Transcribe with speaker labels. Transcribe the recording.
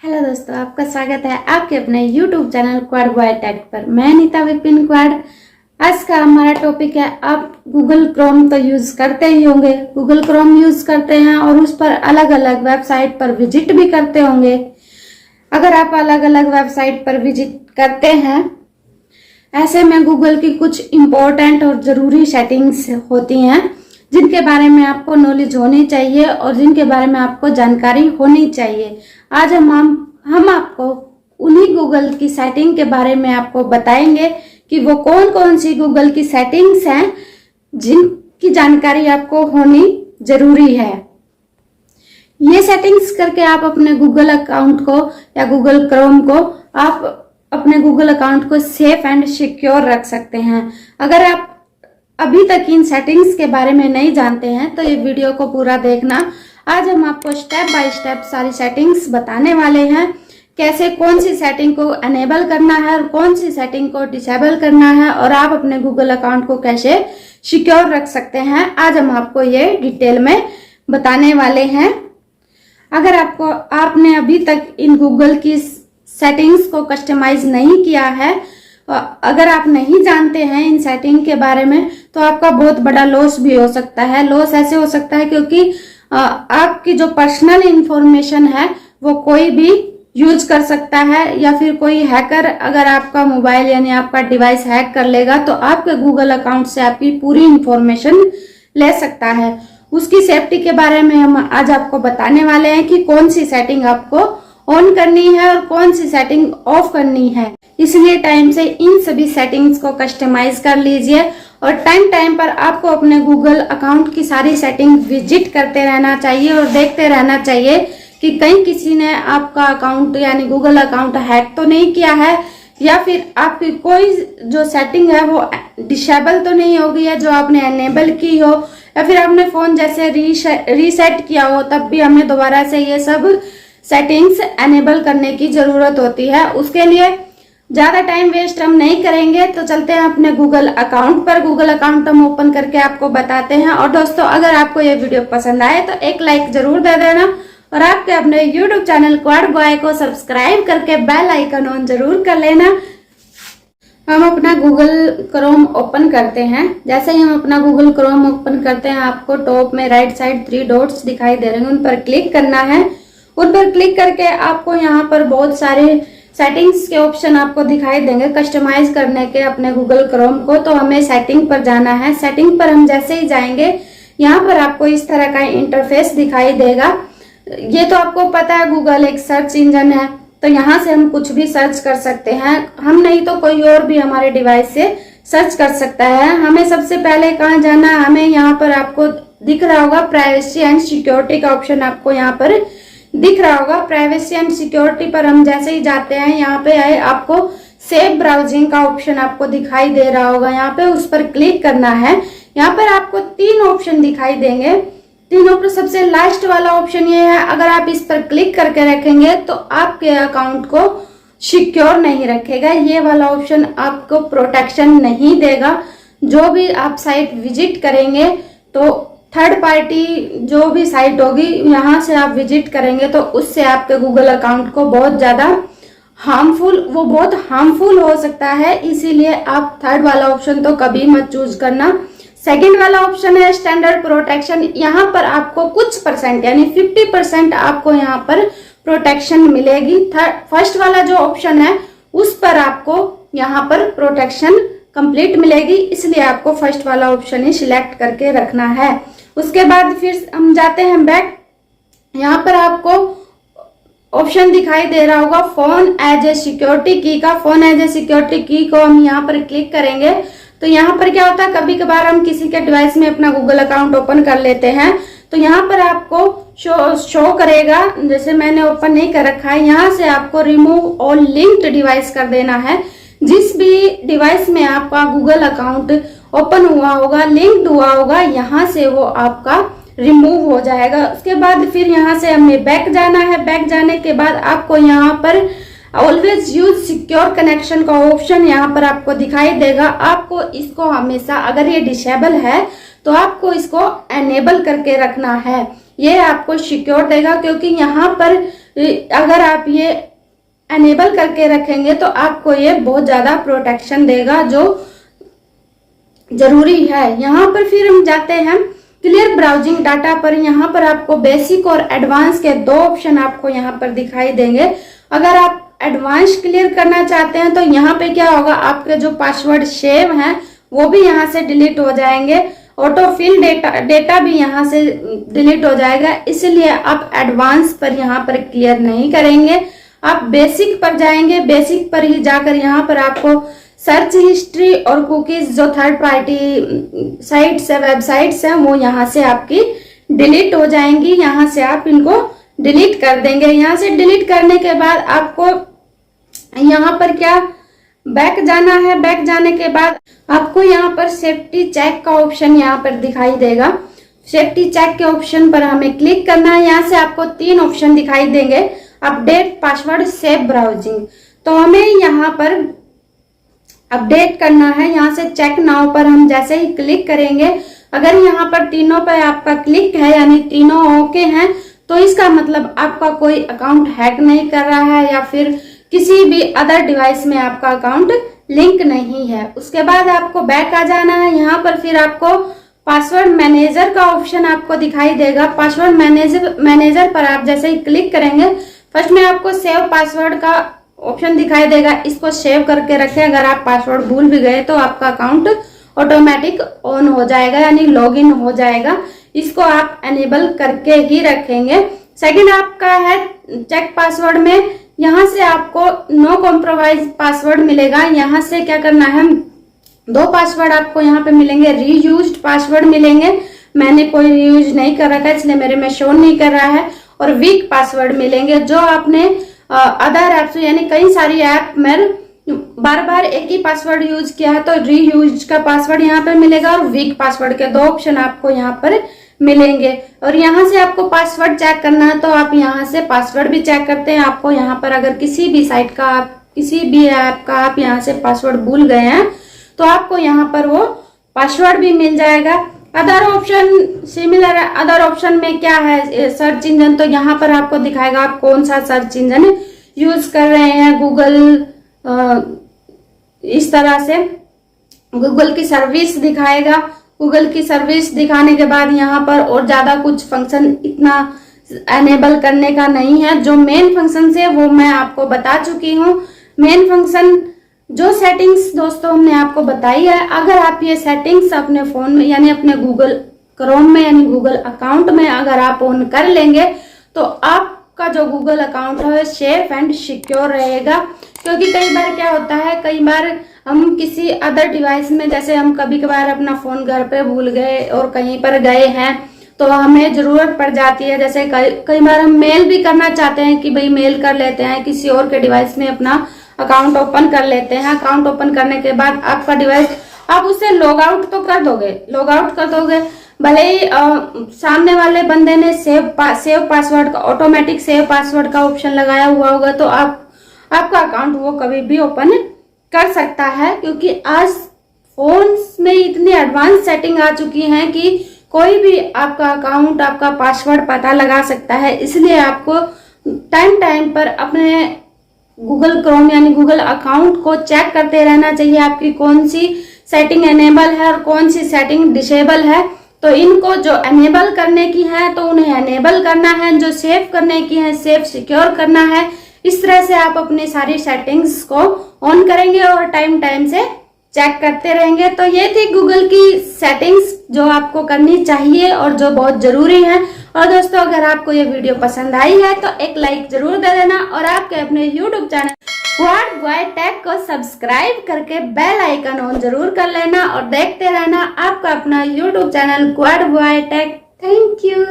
Speaker 1: Hello दोस्तों, आपका स्वागत है आपके अपने YouTube channel Quad Boy Tech पर। मैं नीता विपिन क्वाड। आज का हमारा टॉपिक है, आप गूगल क्रोम तो यूज करते ही होंगे। गूगल क्रोम यूज करते हैं और उस पर अलग अलग वेबसाइट पर विजिट भी करते होंगे। अगर आप अलग अलग वेबसाइट पर विजिट करते हैं, ऐसे में गूगल की कुछ इम्पोर्टेंट और जरूरी सेटिंग्स होती हैं जिनके बारे में आपको नॉलेज होनी चाहिए और जिनके बारे में आपको जानकारी होनी चाहिए। आज हम आपको उन्हीं गूगल की सेटिंग के बारे में आपको बताएंगे कि वो कौन कौन सी गूगल की सेटिंग्स हैं जिनकी जानकारी आपको होनी जरूरी है। ये सेटिंग्स करके आप अपने गूगल अकाउंट को या गूगल क्रोम को आप अपने गूगल अकाउंट को सेफ एंड सिक्योर रख सकते हैं। अगर आप अभी तक इन सेटिंग्स के बारे में नहीं जानते हैं तो ये वीडियो को पूरा देखना। आज हम आपको स्टेप बाय स्टेप सारी सेटिंग्स बताने वाले हैं, कैसे कौन सी सेटिंग को एनेबल करना है और कौन सी सेटिंग को डिसेबल करना है और आप अपने गूगल अकाउंट को कैसे सिक्योर रख सकते हैं। आज हम आपको ये डिटेल में बताने वाले हैं। अगर आपने अभी तक इन गूगल की सेटिंग्स को कस्टमाइज नहीं किया है, अगर आप नहीं जानते हैं इन सेटिंग के बारे में, तो आपका बहुत बड़ा लॉस भी हो सकता है। लॉस ऐसे हो सकता है क्योंकि आपकी जो पर्सनल इंफॉर्मेशन है वो कोई भी यूज कर सकता है, या फिर कोई हैकर अगर आपका मोबाइल यानी आपका डिवाइस हैक कर लेगा तो आपके गूगल अकाउंट से आपकी पूरी इंफॉर्मेशन ले सकता है। उसकी सेफ्टी के बारे में हम आज आपको बताने वाले हैं कि कौन सी सेटिंग आपको ऑन करनी है और कौन सी सेटिंग ऑफ करनी है। इसलिए टाइम से इन सभी सेटिंग्स को कस्टमाइज कर लीजिए और टाइम पर आपको अपने गूगल अकाउंट की सारी सेटिंग विजिट करते रहना चाहिए और देखते रहना चाहिए कि कहीं किसी ने आपका अकाउंट यानी गूगल अकाउंट हैक तो नहीं किया है, या फिर आपकी कोई जो सेटिंग है वो डिसेबल तो नहीं हो गई है जो आपने एनेबल की हो, या फिर आपने फोन जैसे रीसेट किया हो, तब भी हमें दोबारा से ये सब सेटिंग्स एनेबल करने की जरूरत होती है। उसके लिए ज्यादा टाइम वेस्ट हम नहीं करेंगे, तो चलते हैं अपने गूगल अकाउंट पर। गूगल अकाउंट हम ओपन करके आपको बताते हैं। और दोस्तों, अगर आपको ये वीडियो पसंद आए तो एक लाइक जरूर दे देना और आपके अपने YouTube चैनल क्वाड बॉय को सब्सक्राइब करके बेल आइकन ऑन जरूर कर लेना। हम अपना गूगल क्रोम ओपन करते हैं। जैसे ही हम अपना गूगल क्रोम ओपन करते हैं, आपको टॉप में राइट साइड 3 डॉट्स दिखाई दे रहे हैं, उन पर क्लिक करना है। उन पर क्लिक करके आपको यहाँ पर बहुत सारे सेटिंग्स के ऑप्शन आपको दिखाई देंगे कस्टमाइज करने के अपने गूगल क्रोम को। तो हमें सेटिंग पर जाना है। सेटिंग पर हम जैसे ही जाएंगे, यहाँ पर आपको इस तरह का इंटरफेस दिखाई देगा। ये तो आपको पता है गूगल एक सर्च इंजन है, तो यहाँ से हम कुछ भी सर्च कर सकते हैं। हम नहीं तो कोई और भी हमारे डिवाइस से सर्च कर सकता है। हमें सबसे पहले कहाँ जाना है, हमें यहाँ पर आपको दिख रहा होगा प्राइवेसी एंड सिक्योरिटी का ऑप्शन आपको यहाँ पर दिख रहा होगा। प्राइवेसी एंड सिक्योरिटी पर हम जैसे ही जाते हैं, यहाँ पे आए आपको सेफ ब्राउजिंग का ऑप्शन आपको दिखाई दे रहा होगा। यहाँ पे उस पर क्लिक करना है। यहाँ पर आपको 3 ऑप्शन दिखाई देंगे। तीनों पर सबसे लास्ट वाला ऑप्शन ये है, अगर आप इस पर क्लिक करके रखेंगे तो आपके अकाउंट को सिक्योर नहीं रखेगा। ये वाला ऑप्शन आपको प्रोटेक्शन नहीं देगा। जो भी आप साइट विजिट करेंगे, तो थर्ड पार्टी जो भी साइट होगी यहाँ से आप विजिट करेंगे तो उससे आपके गूगल अकाउंट को बहुत ज्यादा बहुत हार्मफुल हो सकता है। इसीलिए आप थर्ड वाला ऑप्शन तो कभी मत चूज करना। सेकंड वाला ऑप्शन है स्टैंडर्ड प्रोटेक्शन। यहाँ पर आपको कुछ परसेंट यानी 50% आपको यहाँ पर प्रोटेक्शन मिलेगी। फर्स्ट वाला जो ऑप्शन है उस पर आपको यहाँ पर प्रोटेक्शन कंप्लीट मिलेगी, इसलिए आपको फर्स्ट वाला ऑप्शन ही सिलेक्ट करके रखना है। उसके बाद फिर हम जाते हैं बैक। यहाँ पर आपको ऑप्शन दिखाई दे रहा होगा फोन एज ए सिक्योरिटी की का। फोन एज ए सिक्योरिटी की को हम यहाँ पर क्लिक करेंगे तो यहाँ पर क्या होता है, कभी कभार हम किसी के डिवाइस में अपना गूगल अकाउंट ओपन कर लेते हैं तो यहाँ पर आपको शो करेगा, जैसे मैंने ओपन नहीं कर रखा है, यहाँ से आपको रिमूव ऑल लिंक्ड डिवाइस कर देना है। जिस भी डिवाइस में आपका गूगल अकाउंट ओपन हुआ होगा, लिंक्ड हुआ होगा, यहाँ से वो आपका रिमूव हो जाएगा। उसके बाद फिर यहाँ से हमें बैक जाना है। बैक जाने के बाद आपको यहाँ पर ऑलवेज यूज सिक्योर कनेक्शन का ऑप्शन यहाँ पर आपको दिखाई देगा। आपको इसको हमेशा, अगर ये डिसेबल है तो आपको इसको एनेबल करके रखना है। ये आपको सिक्योर देगा, क्योंकि यहाँ पर अगर आप ये एनेबल करके रखेंगे तो आपको ये बहुत ज्यादा प्रोटेक्शन देगा, जो जरूरी है। यहाँ पर फिर हम जाते हैं क्लियर ब्राउजिंग डाटा पर। यहाँ पर आपको बेसिक और एडवांस के दो ऑप्शन आपको यहाँ पर दिखाई देंगे। अगर आप एडवांस क्लियर करना चाहते हैं तो यहाँ पे क्या होगा, आपके जो पासवर्ड सेव हैं वो भी यहाँ से डिलीट हो जाएंगे, ऑटोफिल डेटा भी यहाँ से डिलीट हो जाएगा। इसलिए आप एडवांस पर यहाँ पर क्लियर नहीं करेंगे, आप बेसिक पर जाएंगे। बेसिक पर ही जाकर यहाँ पर आपको सर्च हिस्ट्री और कुकीज, जो थर्ड पार्टी साइट्स है, वेबसाइट्स हैं, वो यहाँ से आपकी डिलीट हो जाएंगी। यहाँ से आप इनको डिलीट कर देंगे। यहाँ से डिलीट करने के बाद आपको यहाँ पर क्या बैक जाना है। बैक जाने के बाद आपको यहाँ पर सेफ्टी चेक का ऑप्शन यहाँ पर दिखाई देगा। सेफ्टी चेक के ऑप्शन पर हमें क्लिक करना है। यहाँ से आपको 3 ऑप्शन दिखाई देंगे, अपडेट, पासवर्ड, सेव ब्राउजिंग। तो हमें यहाँ पर अपडेट करना है। यहाँ से चेक नाउ पर हम जैसे ही क्लिक करेंगे, अगर यहाँ पर तीनों पर आपका क्लिक है यानी तीनों ओके हैं, तो इसका मतलब आपका कोई अकाउंट हैक नहीं कर रहा है या फिर किसी भी अदर डिवाइस में आपका अकाउंट लिंक नहीं है। उसके बाद आपको बैक आ जाना है। यहाँ पर फिर आपको पासवर्ड मैनेजर का ऑप्शन आपको दिखाई देगा। पासवर्ड मैनेजर पर आप जैसे ही क्लिक करेंगे, फर्स्ट में आपको सेव पासवर्ड का ऑप्शन दिखाई देगा। इसको सेव करके रखें। अगर आप पासवर्ड भूल भी गए तो आपका अकाउंट ऑटोमेटिक ऑन हो जाएगा यानी लॉगिन हो जाएगा। इसको आप एनेबल करके ही रखेंगे। सेकंड आपका है चेक पासवर्ड में, यहाँ से आपको नो कॉम्प्रोमाइज पासवर्ड मिलेगा। यहाँ से क्या करना है, 2 पासवर्ड आपको यहाँ पे मिलेंगे, रीयूज्ड पासवर्ड मिलेंगे। मैंने कोई रीयूज नहीं कर रखा है इसलिए मेरे में शो नहीं कर रहा है। और वीक पासवर्ड मिलेंगे, जो आपने अदर ऐप्स यानी कई सारी ऐप में बार बार एक ही पासवर्ड यूज किया है तो रीयूज का पासवर्ड यहाँ पर मिलेगा। और वीक पासवर्ड के 2 ऑप्शन आपको यहाँ पर मिलेंगे। और यहाँ से आपको पासवर्ड चेक करना है तो आप यहाँ से पासवर्ड भी चेक करते हैं। आपको यहाँ पर अगर किसी भी साइट का, किसी भी ऐप का आप यहाँ से पासवर्ड भूल गए हैं तो आपको यहाँ पर वो पासवर्ड भी मिल जाएगा। अदर ऑप्शन सिमिलर है। अदर ऑप्शन में क्या है, सर्च इंजन, तो यहाँ पर आपको दिखाएगा आप कौन सा सर्च इंजन यूज कर रहे हैं। गूगल, इस तरह से गूगल की सर्विस दिखाएगा। गूगल की सर्विस दिखाने के बाद यहाँ पर और ज्यादा कुछ फंक्शन इतना एनेबल करने का नहीं है। जो मेन फंक्शन है वो मैं आपको बता चुकी हूँ। मेन फंक्शन जो सेटिंग्स दोस्तों हमने आपको बताई है, अगर आप ये सेटिंग्स अपने फोन में यानी अपने गूगल क्रोम में यानी गूगल अकाउंट में अगर आप ऑन कर लेंगे तो आपका जो गूगल अकाउंट है सेफ एंड सिक्योर रहेगा। क्योंकि कई बार क्या होता है, कई बार हम किसी अदर डिवाइस में, जैसे हम कभी कभार अपना फोन घर पे भूल गए और कहीं पर गए हैं तो हमें जरूरत पड़ जाती है। जैसे कई बार हम मेल भी करना चाहते हैं कि भाई मेल कर लेते हैं, किसी और के डिवाइस में अपना अकाउंट ओपन कर लेते हैं। अकाउंट ओपन करने के बाद आपका डिवाइस, आप उसे लॉग आउट तो कर दोगे, लॉग आउट कर दोगे, भले ही सामने वाले बंदे ने सेव पासवर्ड का, ऑटोमेटिक सेव पासवर्ड का ऑप्शन लगाया हुआ होगा तो आपका अकाउंट वो कभी भी ओपन कर सकता है। क्योंकि आज फोन्स में इतनी एडवांस सेटिंग आ चुकी है कि कोई भी आपका अकाउंट, आपका पासवर्ड पता लगा सकता है। इसलिए आपको टाइम पर अपने गूगल क्रोम यानी गूगल अकाउंट को चेक करते रहना चाहिए, आपकी कौन सी सेटिंग एनेबल है और कौन सी सेटिंग डिसेबल है। तो इनको जो एनेबल करने की है तो उन्हें एनेबल करना है, जो सेव करने की है सेव सिक्योर करना है। इस तरह से आप अपनी सारी सेटिंग्स को ऑन करेंगे और टाइम से चेक करते रहेंगे। तो ये थी गूगल की सेटिंग्स जो आपको करनी चाहिए और जो बहुत जरूरी है। और दोस्तों अगर आपको ये वीडियो पसंद आई है तो एक लाइक जरूर दे देना और आपके अपने YouTube channel Quad Boy Tech को सब्सक्राइब करके बेल आइकन ऑन जरूर कर लेना और देखते रहना आपका अपना YouTube channel Quad Boy Tech. Thank you.